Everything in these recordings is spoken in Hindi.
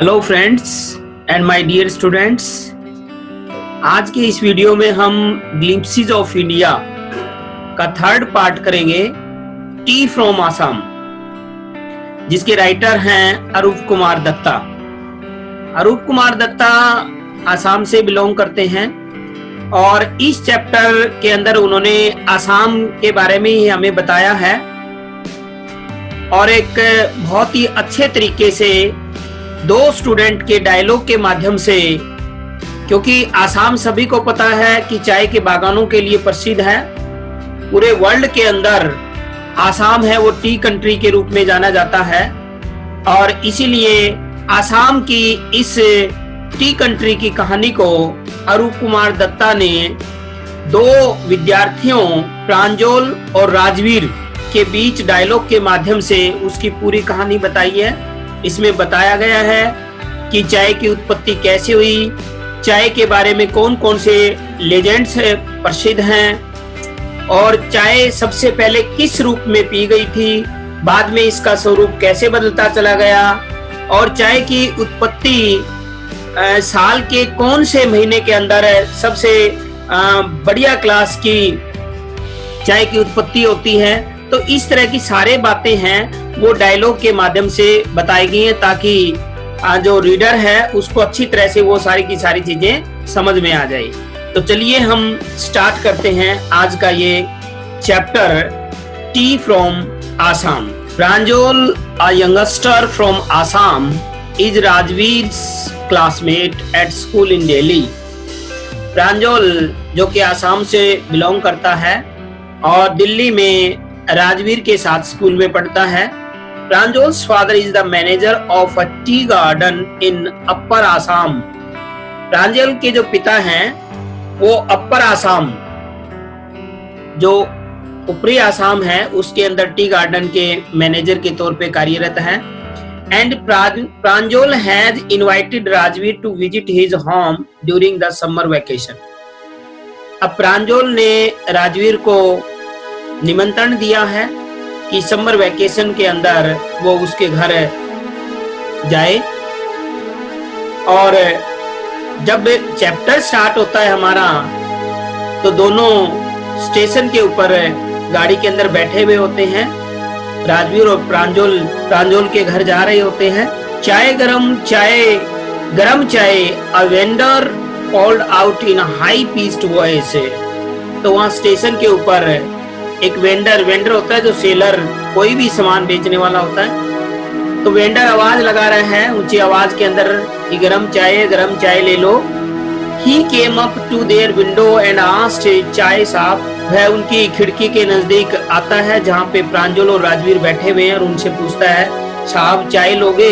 Hello friends and my dear students. आज के इस वीडियो में हम ग्लिम्पसेस ऑफ इंडिया का थर्ड पार्ट करेंगे, टी फ्रॉम आसाम, जिसके राइटर हैं अरूप कुमार दत्ता। अरूप कुमार दत्ता आसाम से बिलोंग करते हैं और इस चैप्टर के अंदर उन्होंने आसाम के बारे में ही हमें बताया है और एक बहुत ही अच्छे तरीके से दो स्टूडेंट के डायलॉग के माध्यम से, क्योंकि आसाम सभी को पता है कि चाय के बागानों के लिए प्रसिद्ध है। पूरे वर्ल्ड के अंदर आसाम है वो टी कंट्री के रूप में जाना जाता है और इसीलिए आसाम की इस टी कंट्री की कहानी को अरूप कुमार दत्ता ने दो विद्यार्थियों प्रांजल और राजवीर के बीच डायलॉग के माध्यम से उसकी पूरी कहानी बताई है। इसमें बताया गया है कि चाय की उत्पत्ति कैसे हुई, चाय के बारे में कौन कौन से लेजेंड्स प्रसिद्ध हैं और चाय सबसे पहले किस रूप में पी गई थी, बाद में इसका स्वरूप कैसे बदलता चला गया और चाय की उत्पत्ति साल के कौन से महीने के अंदर सबसे बढ़िया क्लास की चाय की उत्पत्ति होती है। तो इस तरह की सारे बातें हैं वो डायलॉग के माध्यम से बताई गई हैं ताकि जो रीडर है उसको अच्छी तरह से वो सारी की सारी चीजें समझ में आ जाए। तो चलिए हम स्टार्ट करते हैं आज का ये chapter, T from Assam. Pranjal, a youngster from Assam, is Rajveer's classmate at school in Delhi. प्रांजल जो कि आसाम से बिलोंग करता है और दिल्ली में राजवीर के साथ स्कूल में पढ़ता है। Pranjal's father is the manager of a tea garden in upper Assam. Pranjal के जो पिता हैं वो अपर आसाम, जो ऊपरी आसाम है, उसके अंदर टी गार्डन के मैनेजर के तौर पे कार्यरत हैं। And Pranjal has invited Rajvir to visit his home during the summer vacation. अब प्रांजल ने राजवीर को निमंत्रण दिया है कि समर वेकेशन के अंदर वो उसके घर जाए। और जब चैप्टर स्टार्ट होता है हमारा तो दोनों स्टेशन के ऊपर गाड़ी के अंदर बैठे हुए होते हैं। राजवीर और प्रांजल के घर जा रहे होते हैं। गरम चाय a vendor called out in high pitched voice. तो वहां स्टेशन के ऊपर एक वेंडर होता है, जो सेलर कोई भी सामान बेचने वाला होता है। तो वेंडर आवाज लगा रहा है ऊंची आवाज के अंदर कि गरम चाय ले लो। He came up to their window and asked, चाय साहब। वह उनकी खिड़की के नजदीक आता है जहाँ पे प्रांजल और राजवीर बैठे हुए हैं और उनसे पूछता है, साहब चाय लोगे?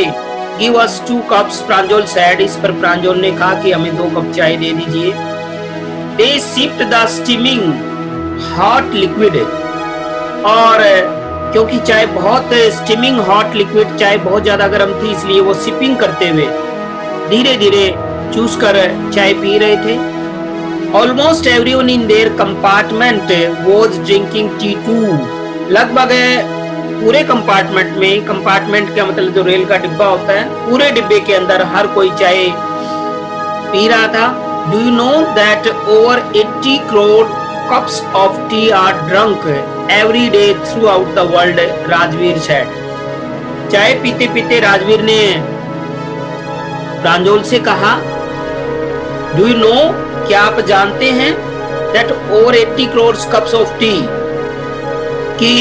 Give us 2 cups, प्रांजल said। इस पर प्रांजल ने कहा कि हमें 2 कप चाय दे दीजिए। They sipped the steaming hot liquid. और क्योंकि चाय बहुत स्टीमिंग हॉट लिक्विड, चाय बहुत ज्यादा गर्म थी, इसलिए वो सिपिंग करते हुए धीरे धीरे चूस कर चाय पी रहे थे। Almost everyone in their compartment was drinking tea too. लगभग पूरे कंपार्टमेंट में, कंपार्टमेंट का मतलब जो रेल का डिब्बा होता है, पूरे डिब्बे के अंदर हर कोई चाय पी रहा था। Do you know that over 80 crore cups of tea are drunk every day throughout the world, Rajveer said। चाय पीते पीते राजवीर ने प्रांजल से कहा, Do you know, क्या आप जानते हैं that over 80 crore cups of tea, कि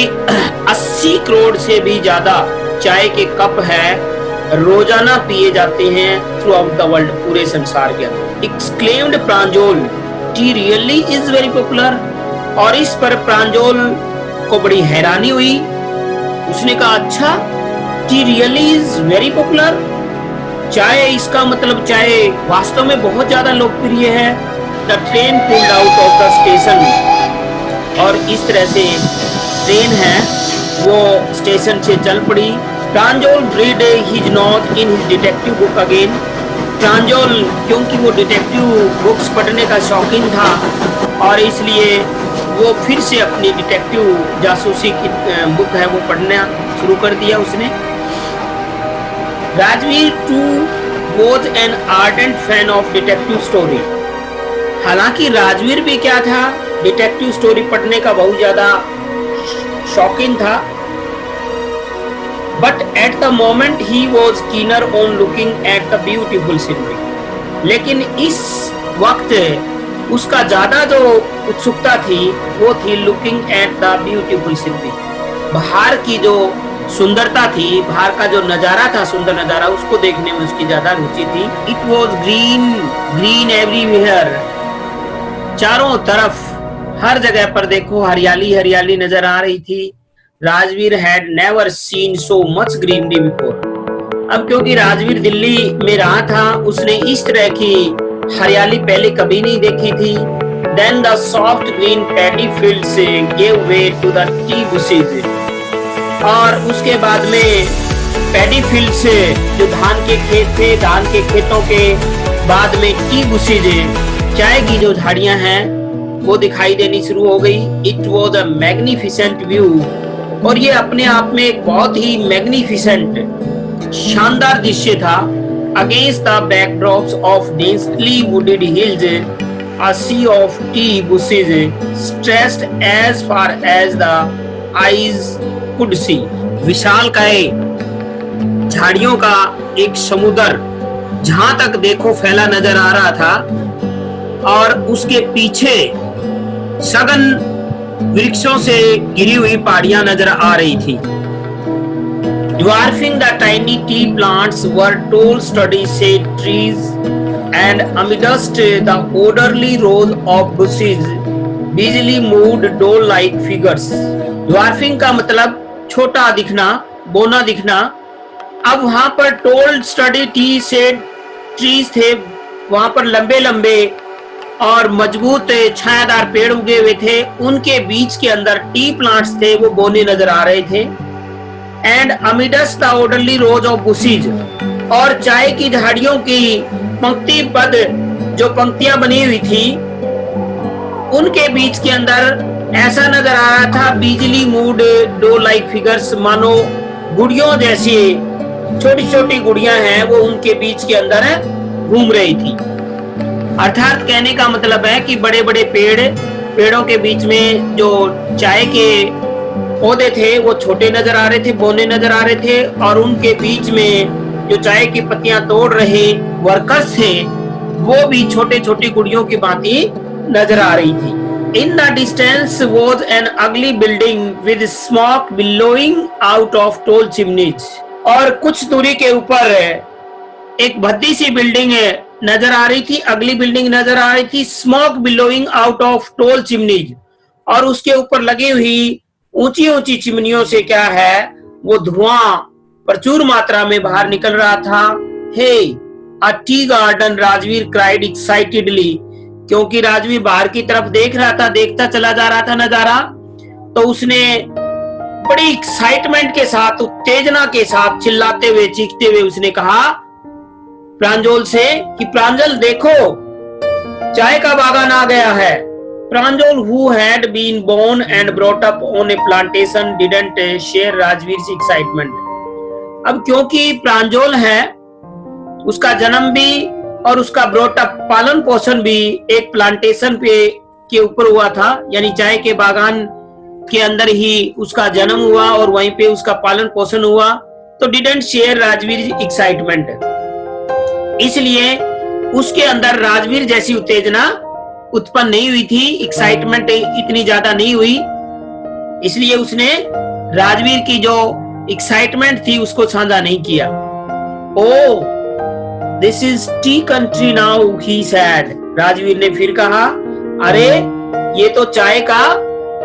80 करोड़ से भी ज्यादा चाय के कप है रोजाना पिए जाते हैं throughout the world, पूरे संसार के अंदर। Exclaimed Pranjal, T really is very popular. और इस पर प्रांजल को बड़ी हैरानी हुई। उसने कहा, अच्छा, T really is very popular, चाय, इसका मतलब चाय वास्तव में बहुत ज्यादा लोकप्रिय है। The train pulled out of the station. और इस तरह से ट्रेन है वो स्टेशन से चल पड़ी। Pranjal read his note in his detective book again. Pranjal क्योंकि वो डिटेक्टिव बुक्स पढ़ने का शौकीन था और इसलिए वो फिर से अपनी डिटेक्टिव जासूसी की बुक है वो पढ़ना शुरू कर दिया उसने। Rajvir too was an ardent fan of detective story. हालांकि राजवीर भी क्या था, डिटेक्टिव स्टोरी पढ़ने का बहुत ज्यादा शौकीन था. But at the moment he was keener on looking at the beautiful scenery. लेकिन इस वक्त उसका ज्यादा जो उत्सुकता थी वो थी looking at the beautiful scenery. बाहर की जो सुंदरता थी, बाहर का जो नजारा था, सुंदर नजारा, उसको देखने में उसकी ज्यादा रुचि थी. It was green, green everywhere. चारों तरफ हर जगह पर देखो हरियाली हरियाली नजर आ रही थी. Rajveer had never seen so much greenery before. अब क्योंकि राजवीर दिल्ली में रहा था, उसने इस तरह की हरियाली पहले कभी नहीं देखी थी. Then the soft green paddy fields gave way to the tea bushes. और उसके बाद में पैडी फील्ड से जो धान के खेत थे, धान के खेतों के बाद में टी बुशेज, चाय की जो झाड़ियां हैं वो दिखाई देनी शुरू हो गई. It was a magnificent view. और ये अपने आप में एक बहुत ही मैग्निफिसेंट शानदार दृश्य था. Against the backdrops of densely wooded hills, a sea of tea bushes stretched as far as the eyes could see. विशालकाय झाड़ियों का एक समुद्र जहां तक देखो फैला नजर आ रहा था, और उसके पीछे सघन वृक्षों से घिरी हुई पहाड़ियां नजर आ रही थी. Dwarfing the tiny tea plants were tall sturdy shade trees, and amidst the orderly rows of bushes busily moved doll-like figures. Dwarfing का मतलब छोटा दिखना, बोना दिखना. अब वहां पर tall sturdy tea shade trees थे, वहां पर लंबे लंबे और मजबूत छायादार पेड़ उगे हुए थे. उनके बीच के अंदर टी प्लांट्स थे, वो बोने नजर आ रहे थे. And amidst the orderly rows of bushes, और चाय की झाड़ियों की पंक्तिबद्ध जो पंक्तियां बनी हुई थी, उनके बीच के अंदर ऐसा नजर आ रहा था बिजली मूड डो लाइक फिगर्स, मानो गुड़ियों जैसी छोटी छोटी गुड़ियां हैं वो उनके बीच के अंदर घूम रही थी. अर्थात कहने का मतलब है कि बड़े बड़े पेड़ों के बीच में जो चाय के पौधे थे वो छोटे नजर आ रहे थे, बोने नजर आ रहे थे, और उनके बीच में जो चाय की पत्तियां तोड़ रहे वर्कर्स थे वो भी छोटे छोटी गुड़ियों की भांति नजर आ रही थी. In the distance was an अगली building with smoke billowing out of toll chimneys. और कुछ दूरी के ऊपर एक भद्दी सी बिल्डिंग नजर आ रही थी, अगली बिल्डिंग नजर आ रही थी. Smoke billowing out of toll chimneys, और उसके ऊपर लगी हुई ऊंची ऊंची चिमनियों से क्या है, वो धुआं प्रचुर मात्रा में बाहर निकल रहा था. Hey a tea garden, Rajveer cried excitedly. क्योंकि राजवीर बाहर की तरफ देख रहा था, देखता चला जा रहा था नजारा, तो उसने बड़ी एक्साइटमेंट के साथ, उत्तेजना के साथ, चिल्लाते हुए चीखते हुए उसने कहा प्रांजल से कि प्रांजल देखो, चाय का बागान आ गया है. Pranjal, who had been born and brought up on a plantation, didn't share Rajveer's excitement. अब क्योंकि प्रांजल है, उसका जन्म भी और उसका ब्रॉटअप, पालन पोषण भी एक प्लांटेशन पे के ऊपर हुआ था, यानी चाय के बागान के अंदर ही उसका जन्म हुआ और वहीं पे उसका पालन पोषण हुआ. तो डिडंट शेयर राजवीर एक्साइटमेंट, इसलिए उसके अंदर राजवीर जैसी उत्तेजना उत्पन्न नहीं हुई थी, एक्साइटमेंट इतनी ज्यादा नहीं हुई, इसलिए उसने राजवीर की जो एक्साइटमेंट थी उसको साझा नहीं किया. Oh this is tea country now, he said. Rajveer ने फिर कहा, अरे ये तो चाय का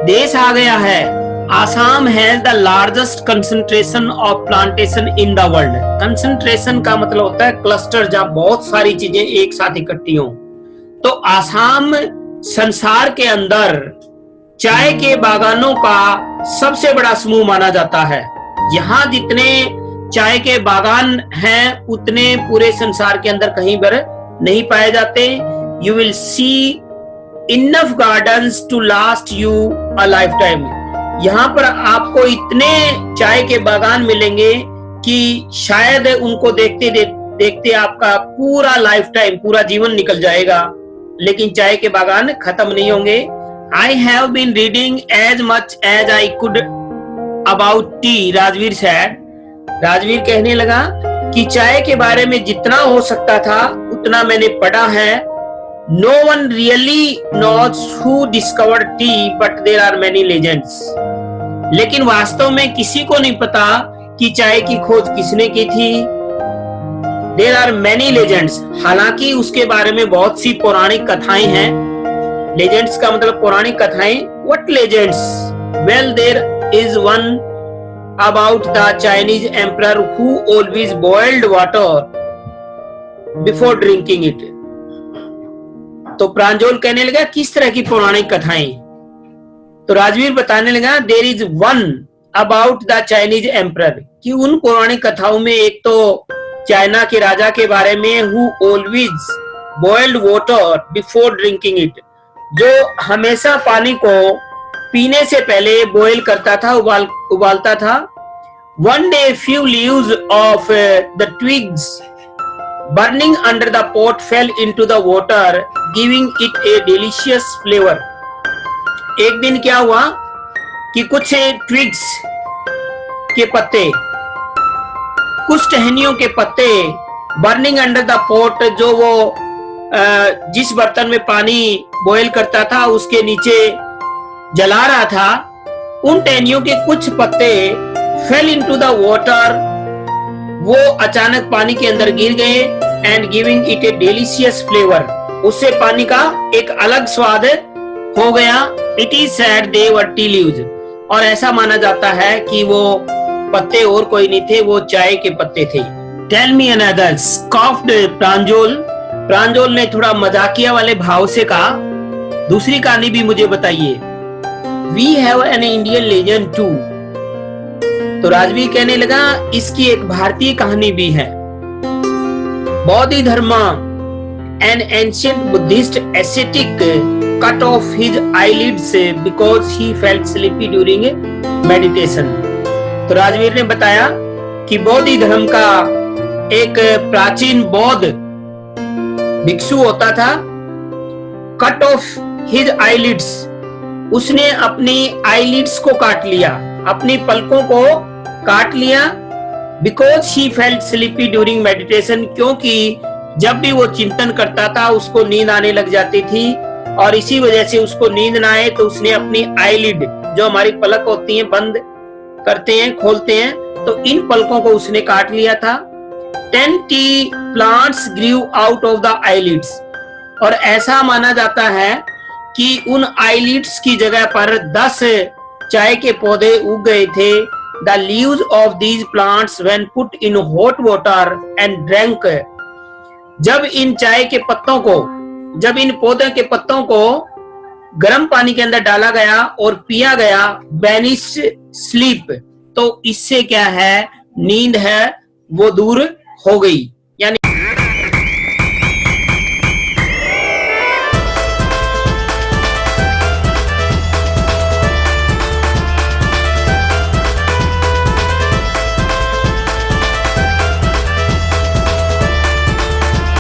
देश आ गया है. Assam has the largest concentration of plantation in the world. Concentration का मतलब होता है क्लस्टर, जहां बहुत सारी चीजें एक साथ इकट्ठी हों. तो आसाम संसार के अंदर चाय के बागानों का सबसे बड़ा समूह माना जाता है. यहाँ जितने चाय के बागान हैं उतने पूरे संसार के अंदर कहीं पर नहीं पाए जाते. You will see enough gardens to last you a life time. यहाँ पर आपको इतने चाय के बागान मिलेंगे कि शायद उनको देखते देखते आपका पूरा लाइफ टाइम, पूरा जीवन निकल जाएगा, लेकिन चाय के बागान खत्म नहीं होंगे। I have been reading as much as I could about tea, Rajvir said. Rajvir कहने लगा कि चाय के बारे में जितना हो सकता था उतना मैंने पढ़ा है। No one really knows who discovered tea but there are many legends. लेकिन वास्तव में किसी को नहीं पता कि चाय की खोज किसने की थी। देयर आर मेनी लेजेंड्स, हालांकि उसके बारे में बहुत सी पौराणिक कथाएं हैं। लेजेंड्स का मतलब पौराणिक कथाएं। What legends? Well, there is one about the Chinese emperor who always boiled water before drinking it. तो प्रांजल कहने लगा किस तरह की पौराणिक कथाएं? तो राजवीर बताने लगा there is one about the Chinese emperor, कि उन पौराणिक कथाओं में एक तो चाइना के राजा के बारे में who always boiled water before drinking it, जो हमेशा पानी को पीने से पहले बॉयल करता था, उबालता था। One day few leaves of the twigs burning under the pot fell into the water, giving it a delicious flavor. एक दिन क्या हुआ कि कुछ ट्विग्स के पत्ते, कुछ टहनियों के पत्ते बर्निंग अंडर द पोट, जो वो जिस बर्तन में पानी बॉयल करता था उसके नीचे जला रहा था, उन टहनियों के कुछ पत्ते फेल इनटू द वाटर, वो अचानक पानी के अंदर गिर गए। And giving it A delicious flavour, उससे पानी का एक अलग स्वाद हो गया। It is sad they were tea leaves, और ऐसा माना जाता है कि वो पत्ते और कोई नहीं थे, वो चाय के पत्ते थे। टेल मी अनदर, स्कॉफ्ड प्रांजल। प्रांजल ने थोड़ा मजाकिया वाले भाव से कहा, दूसरी कहानी भी मुझे बताइए। We have an Indian legend too. तो राजवीर कहने लगा इसकी एक भारतीय कहानी भी है। Bodhidharma, an ancient Buddhist ascetic, cut off his eyelids because he felt sleepy during meditation. तो राजवीर ने बताया कि बोधि धर्म का एक प्राचीन बौद्ध भिक्षु होता था। कट ऑफ हिज आईलिड्स, उसने अपनी आईलिड्स को काट लिया, अपनी पलकों को काट लिया। Because he felt sleepy during meditation, क्योंकि जब भी वो चिंतन करता था उसको नींद आने लग जाती थी, और इसी वजह से उसको नींद ना आए तो उसने अपनी आईलिड, जो हमारी पलक होती हैं, बंद करते हैं खोलते हैं, तो इन पलकों को उसने काट लिया था। 10 tea plants grew out of the eyelids, और ऐसा माना जाता है कि उन आईलिड्स की जगह पर 10 चाय के पौधे उग गए थे। The leaves of these plants when put in hot water and drank, जब इन चाय के पत्तों को, जब इन पौधे के पत्तों को गर्म पानी के अंदर डाला गया और पिया गया, banished sleep, तो इससे क्या है, नींद है वो दूर हो गई। यानी